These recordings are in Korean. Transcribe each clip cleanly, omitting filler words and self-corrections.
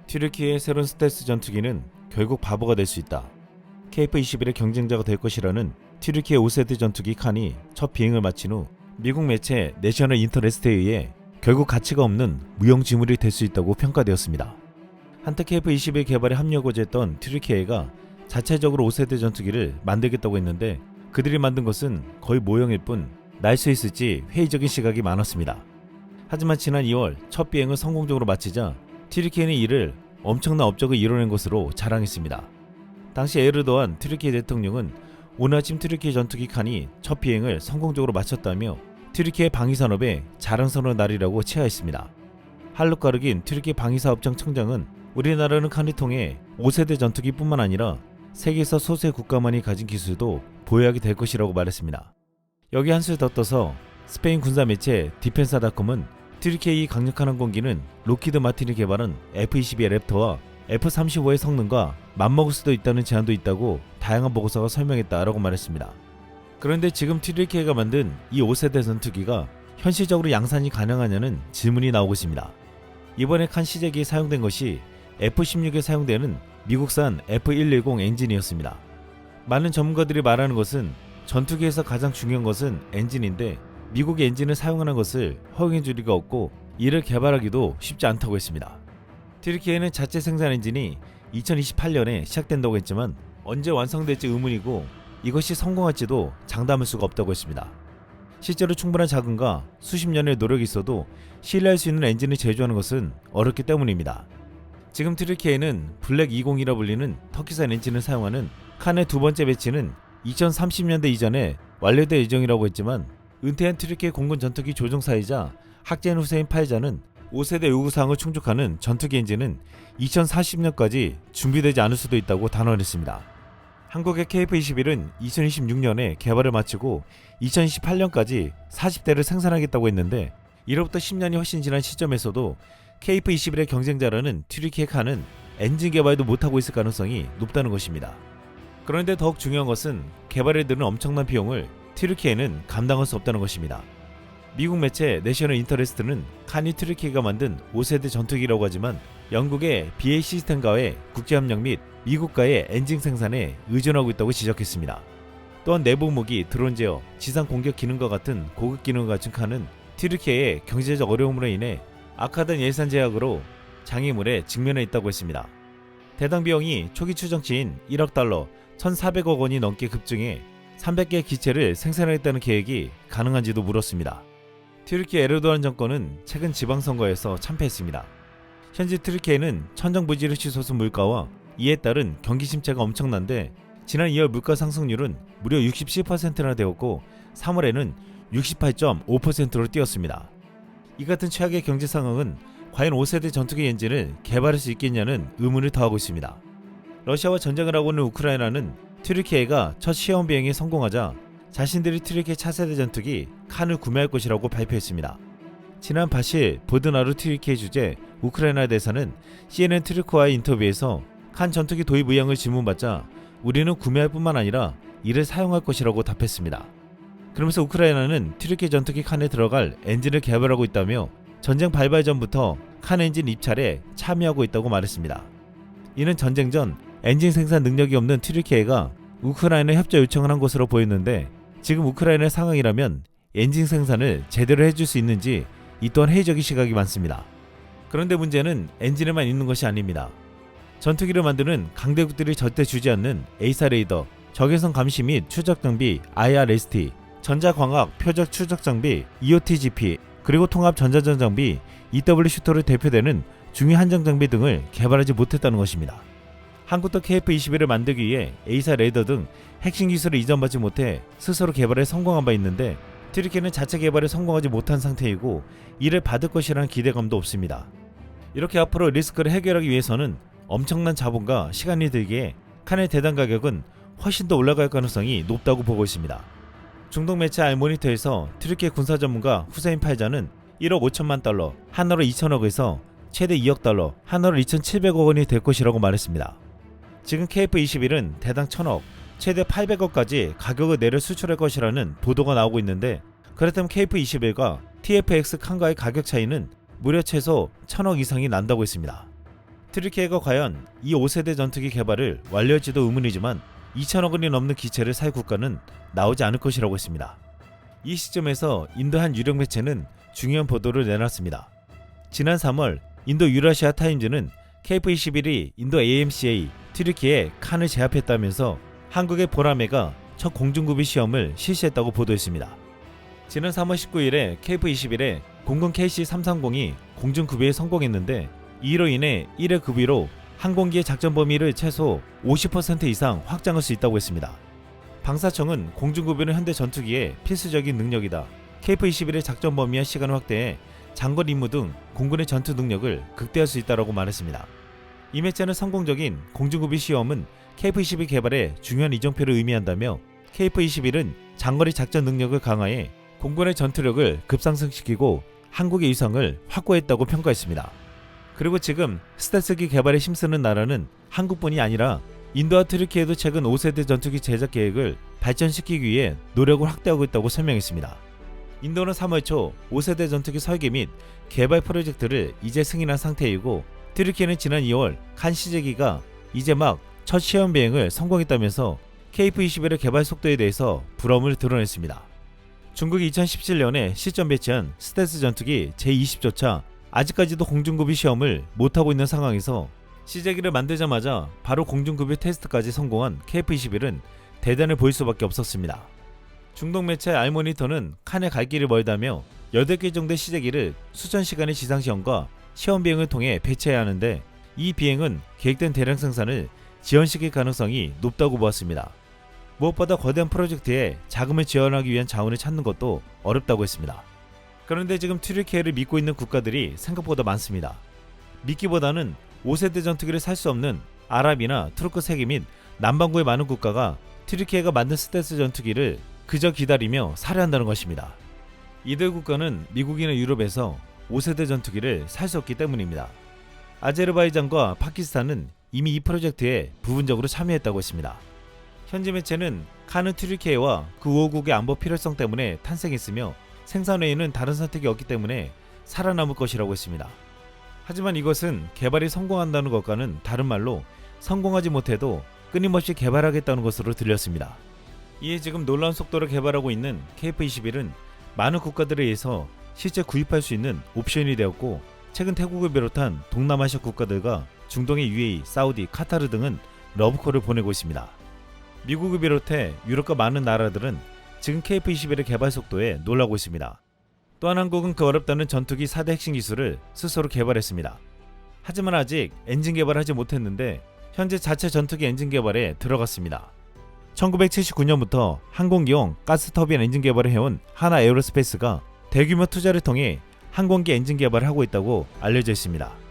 튀르키예의 새로운 스텔스 전투기는 결국 바보가 될 수 있다. KF-21의 경쟁자가 될 것이라는 튀르키예 5세대 전투기 칸이 첫 비행을 마친 후 미국 매체 내셔널 인터레스트에 의해 결국 가치가 없는 무용지물이 될 수 있다고 평가되었습니다. 한때 KF-21 개발에 합류하고자 했던 튀르키예가 자체적으로 5세대 전투기를 만들겠다고 했는데 그들이 만든 것은 거의 모형일 뿐 날 수 있을지 회의적인 시각이 많았습니다. 하지만 지난 2월 첫 비행을 성공적으로 마치자 튀르키예는 이를 엄청난 업적을 이뤄낸 것으로 자랑했습니다. 당시 에르도안 튀르키예 대통령은 오늘 아침 튀르키예 전투기 칸이 첫 비행을 성공적으로 마쳤다며 튀르키예 방위산업의 자랑스러운 날이라고 칭하했습니다. 할룩가르긴 튀르키예 방위사업청 청장은 우리나라는 칸을 통해 5세대 전투기뿐만 아니라 세계에서 소수의 국가만이 가진 기술도 보유하게 될 것이라고 말했습니다. 여기 한술 더 떠서 스페인 군사 매체 디펜사닷컴은 튀르키예의 강력한 항공기는 록히드 마틴이 개발한 F-22 랩터와 F-35의 성능과 맞먹을 수도 있다는 제안도 있다고 다양한 보고서가 설명했다라고 말했습니다. 그런데 지금 튀르키예가 만든 이 5세대 전투기가 현실적으로 양산이 가능하냐는 질문이 나오고 있습니다. 이번에 칸 시제기에 사용된 것이 F-16에 사용되는 미국산 F-110 엔진이었습니다. 많은 전문가들이 말하는 것은 전투기에서 가장 중요한 것은 엔진인데 미국의 엔진을 사용하는 것을 허용해 줄 리가 없고 이를 개발하기도 쉽지 않다고 했습니다. 튀르키예는 자체 생산 엔진이 2028년에 시작된다고 했지만 언제 완성될지 의문이고 이것이 성공할지도 장담할 수가 없다고 했습니다. 실제로 충분한 자금과 수십 년의 노력이 있어도 신뢰할 수 있는 엔진을 제조하는 것은 어렵기 때문입니다. 지금 튀르키예는 블랙 20이라 불리는 터키산 엔진을 사용하는 칸의 두 번째 배치는 2030년대 이전에 완료될 예정이라고 했지만 은퇴한 튀르키예 공군 전투기 조종사이자 학젠 후세인 파이자는 5세대 요구사항을 충족하는 전투기 엔진은 2040년까지 준비되지 않을 수도 있다고 단언했습니다. 한국의 KF-21은 2026년에 개발을 마치고 2028년까지 40대를 생산하겠다고 했는데 이로부터 10년이 훨씬 지난 시점에서도 KF-21의 경쟁자라는 튀르키예 칸은 엔진 개발도 못하고 있을 가능성이 높다는 것입니다. 그런데 더욱 중요한 것은 개발에 드는 엄청난 비용을 튀르키예는 감당할 수 없다는 것입니다. 미국 매체 내셔널 인터레스트는 칸이 튀르키예가 만든 5세대 전투기라고 하지만 영국의 BAE 시스템과의 국제협력 및 미국과의 엔진 생산에 의존하고 있다고 지적했습니다. 또한 내부 무기, 드론 제어, 지상 공격 기능과 같은 고급 기능을 갖춘 칸은 튀르키예의 경제적 어려움으로 인해 악화된 예산 제약으로 장애물에 직면해 있다고 했습니다. 대당 비용이 초기 추정치인 1억 달러, 1,400억 원이 넘게 급증해 300개의 기체를 생산하겠다는 계획이 가능한지도 물었습니다. 튀르키예 에르도안 정권은 최근 지방선거에서 참패했습니다. 현재 튀르키예는 천정부지를 치솟은 물가와 이에 따른 경기 침체가 엄청난데 지난 2월 물가 상승률은 무려 67%나 되었고 3월에는 68.5%로 뛰었습니다. 이 같은 최악의 경제 상황은 과연 5세대 전투기 엔진을 개발할 수 있겠냐는 의문을 더하고 있습니다. 러시아와 전쟁을 하고 있는 우크라이나는 튀르키예가 첫 시험 비행에 성공하자 자신들이 튀르키예 차세대 전투기 칸을 구매할 것이라고 발표했습니다. 지난 바실 보드나루 튀르키예 주재 우크라이나 대사는 CNN 트루크와의 인터뷰에서 칸 전투기 도입 의향을 질문받자 우리는 구매할 뿐만 아니라 이를 사용할 것이라고 답했습니다. 그러면서 우크라이나는 튀르키예 전투기 칸에 들어갈 엔진을 개발하고 있다며 전쟁 발발 전부터 칸 엔진 입찰에 참여하고 있다고 말했습니다. 이는 전쟁 전 엔진 생산 능력이 없는 튀르키예가 우크라이나 협조 요청을 한 것으로 보였는데 지금 우크라이나의 상황이라면 엔진 생산을 제대로 해줄 수 있는지 이 또한 회의적인 시각이 많습니다. 그런데 문제는 엔진에만 있는 것이 아닙니다. 전투기를 만드는 강대국들이 절대 주지 않는 에이사 레이더, 적외선 감시 및 추적 장비 IRST, 전자광학 표적 추적 장비 EOTGP, 그리고 통합 전자전 장비 EW 슈터로 대표되는 중위 한정 장비 등을 개발하지 못했다는 것입니다. 한국도 KF-21을 만들기 위해 에이사 레이더 등 핵심 기술을 이전받지 못해 스스로 개발에 성공한 바 있는데 튀르키예는 자체 개발에 성공하지 못한 상태이고 이를 받을 것이라는 기대감도 없습니다. 이렇게 앞으로 리스크를 해결하기 위해서는 엄청난 자본과 시간이 들기에 칸의 대당 가격은 훨씬 더 올라갈 가능성이 높다고 보고 있습니다. 중동 매체 알모니터에서 튀르키예 군사 전문가 후세인 팔자는 1억 5천만 달러, 한화로 2천억에서 최대 2억 달러, 한화로 2,700억 원이 될 것이라고 말했습니다. 지금 KF-21은 대당 1,000억, 최대 800억까지 가격을 내려 수출할 것이라는 보도가 나오고 있는데 그렇다면 KF-21과 TFX 칸과의 가격 차이는 무려 최소 1,000억 이상이 난다고 했습니다. 튀르키예가 과연 이 5세대 전투기 개발을 완료할지도 의문이지만 2천억 원이 넘는 기체를 살 국가는 나오지 않을 것이라고 했습니다. 이 시점에서 인도 한 유력 매체는 중요한 보도를 내놨습니다. 지난 3월 인도 유라시아 타임즈는 KF-21이 인도 AMCA 튀르키예 칸을 제압했다면서 한국의 보라매가 첫 공중구비 시험을 실시했다고 보도했습니다. 지난 3월 19일에 KF-21의 공군 KC-330이 공중구비에 성공했는데 이로 인해 1회 구비로 항공기의 작전 범위를 최소 50% 이상 확장할 수 있다고 했습니다. 방사청은 공중구비는 현대 전투기의 필수적인 능력이다. KF-21의 작전 범위와 시간을 확대해 장거리 임무 등 공군의 전투 능력을 극대화할 수 있다고 말했습니다. 이 매체는 성공적인 공중구비 시험은 KF-21 개발의 중요한 이정표를 의미한다며 KF-21은 장거리 작전 능력을 강화해 공군의 전투력을 급상승시키고 한국의 위상을 확고했다고 평가했습니다. 그리고 지금 스텔스기 개발에 힘쓰는 나라는 한국뿐이 아니라 인도와 튀르키예도 최근 5세대 전투기 제작 계획을 발전시키기 위해 노력을 확대하고 있다고 설명했습니다. 인도는 3월 초 5세대 전투기 설계 및 개발 프로젝트를 이제 승인한 상태이고 튀르키예는 지난 2월 칸 시제기가 이제 막 첫 시험 비행을 성공했다면서 KF-21의 개발 속도에 대해서 부러움을 드러냈습니다. 중국이 2017년에 실전 배치한 스텔스 전투기 제20조차 아직까지도 공중구비 시험을 못하고 있는 상황에서 시제기를 만들자마자 바로 공중구비 테스트까지 성공한 KF-21은 대단을 보일 수밖에 없었습니다. 중동 매체 알모니터는 칸에 갈 길이 멀다며 8개 정도의 시제기를 수천 시간의 지상시험과 시험 비행을 통해 배치해야 하는데 이 비행은 계획된 대량 생산을 지연시킬 가능성이 높다고 보았습니다. 무엇보다 거대한 프로젝트에 자금을 지원하기 위한 자원을 찾는 것도 어렵다고 했습니다. 그런데 지금 튀르키예를 믿고 있는 국가들이 생각보다 많습니다. 믿기보다는 5세대 전투기를 살 수 없는 아랍이나 투르크 세계 및 남반구의 많은 국가가 튀르키예가 만든 스텔스 전투기를 그저 기다리며 살해한다는 것입니다. 이들 국가는 미국이나 유럽에서 5세대 전투기를 살 수 없기 때문입니다. 아제르바이잔과 파키스탄은 이미 이 프로젝트에 부분적으로 참여했다고 했습니다. 현지 매체는 칸은 튀르키예와 그 5국의 안보 필요성 때문에 탄생했으며 생산 외에는 다른 선택이 없기 때문에 살아남을 것이라고 했습니다. 하지만 이것은 개발이 성공한다는 것과는 다른 말로 성공하지 못해도 끊임없이 개발하겠다는 것으로 들렸습니다. 이에 지금 놀라운 속도로 개발하고 있는 KF-21은 많은 국가들에 의해서 실제 구입할 수 있는 옵션이 되었고 최근 태국을 비롯한 동남아시아 국가들과 중동의 UAE, 사우디, 카타르 등은 러브콜을 보내고 있습니다. 미국을 비롯해 유럽과 많은 나라들은 지금 KF-21의 개발 속도에 놀라고 있습니다. 또한 한국은 그 어렵다는 전투기 4대 핵심 기술을 스스로 개발했습니다. 하지만 아직 엔진 개발을 하지 못했는데 현재 자체 전투기 엔진 개발에 들어갔습니다. 1979년부터 항공기용 가스터빈 엔진 개발을 해온 하나 에어로스페이스가 대규모 투자를 통해 항공기 엔진 개발을 하고 있다고 알려져 있습니다.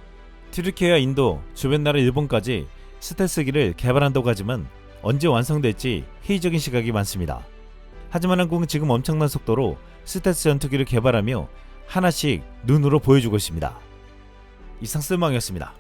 튀르키예와 인도, 주변 나라 일본까지 스텔스기를 개발한다고 하지만 언제 완성될지 회의적인 시각이 많습니다. 하지만 한국은 지금 엄청난 속도로 스텔스 전투기를 개발하며 하나씩 눈으로 보여주고 있습니다. 이상 쓸망이었습니다.